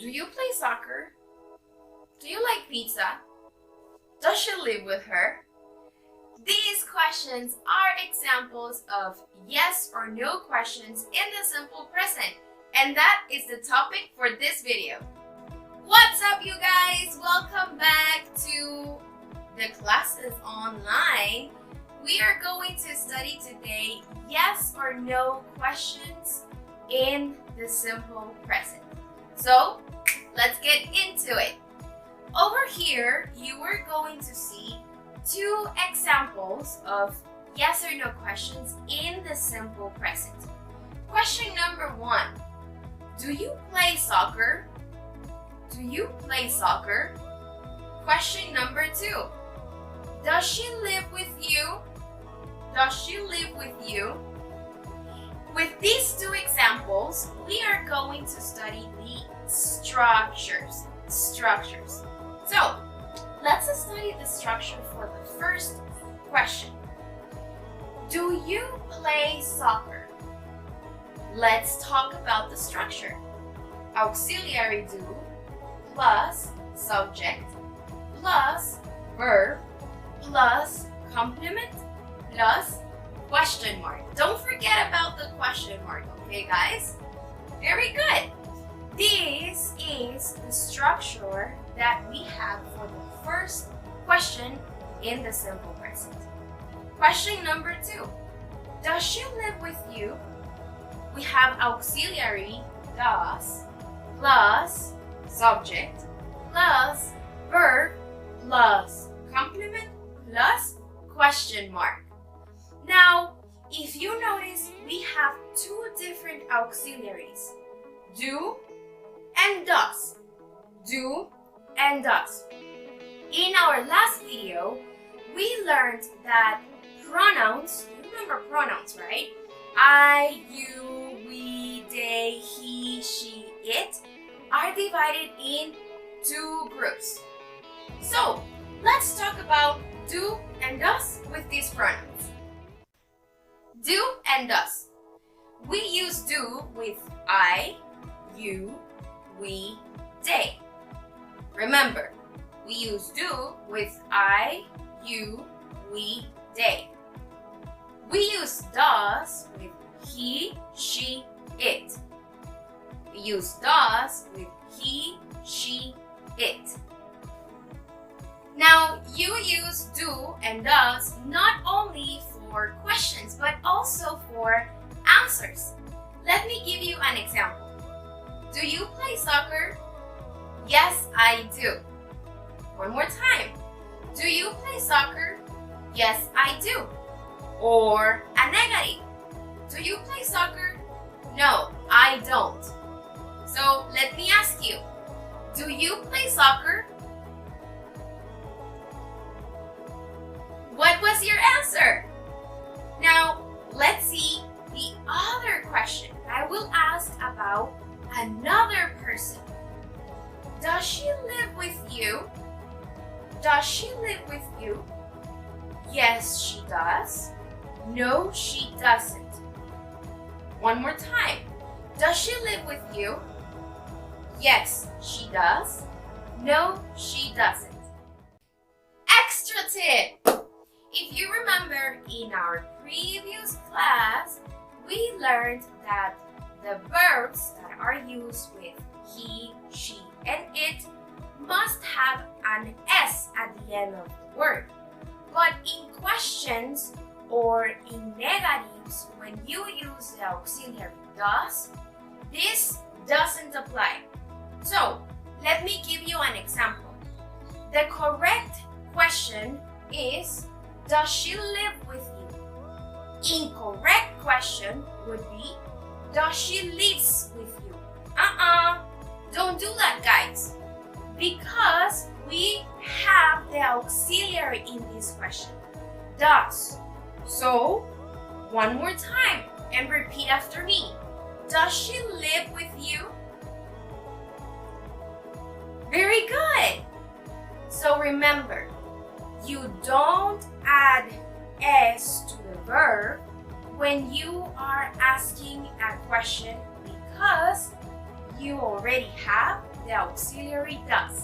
Do you play soccer? Do you like pizza? Does she live with her? These questions are examples of yes or no questions in the simple present, and that is the topic for this video. What's up, you guys? Welcome back to the classes online. We are going to study today yes or no questions in the simple present. So let's get into it. Over here, you are going to see two examples of yes or no questions in the simple present. Question number 1. Do you play soccer? Do you play soccer? Question number 2. Does she live with you? Does she live with you? With these two examples, we are going to study the structures. So, let's study the structure for the first question. Do you play soccer? Let's talk about the structure. Auxiliary do plus subject plus verb plus complement plus question mark. Don't forget about the question mark, okay guys? Very good. This is the structure that we have for the first question in the simple present. Question number 2. Does she live with you? We have auxiliary does plus subject plus verb plus complement plus question mark. Now, if you notice, we have two different auxiliaries, do and does. Do and does. In our last video, we learned that pronouns, you remember pronouns, right? I, you, we, they, he, she, it are divided in two groups. So, let's talk about do and does with these pronouns. Do and does. We use do with I, you, we, they. Remember, we use do with I, you, we, they. We use does with he, she, it. We use does with he, she, it. Now, you use do and does not only for questions, but also for answers. Let me give you an example. Do you play soccer? Yes, I do. One more time. Do you play soccer? Yes, I do. Or a negative. Do you play soccer? No, I don't. So let me ask you, do you play soccer? What was your answer? Now, let's see the other question. I will ask about another person. Does she live with you? Does she live with you? Yes, she does. No, she doesn't. One more time. Does she live with you? Yes, she does. No, she doesn't. Extra tip! If you remember, in our previous class, we learned that the verbs that are used with he, she, and it must have an S at the end of the word. But in questions or in negatives, when you use the auxiliary does, this doesn't apply. So, let me give you an example. The correct question is, does she live with you? Incorrect question would be, does she lives with you? Don't do that, guys. Because we have the auxiliary in this question, does. So, one more time and repeat after me. Does she live with you? Very good. So remember, you don't add S to the verb when you are asking a question because you already have the auxiliary does.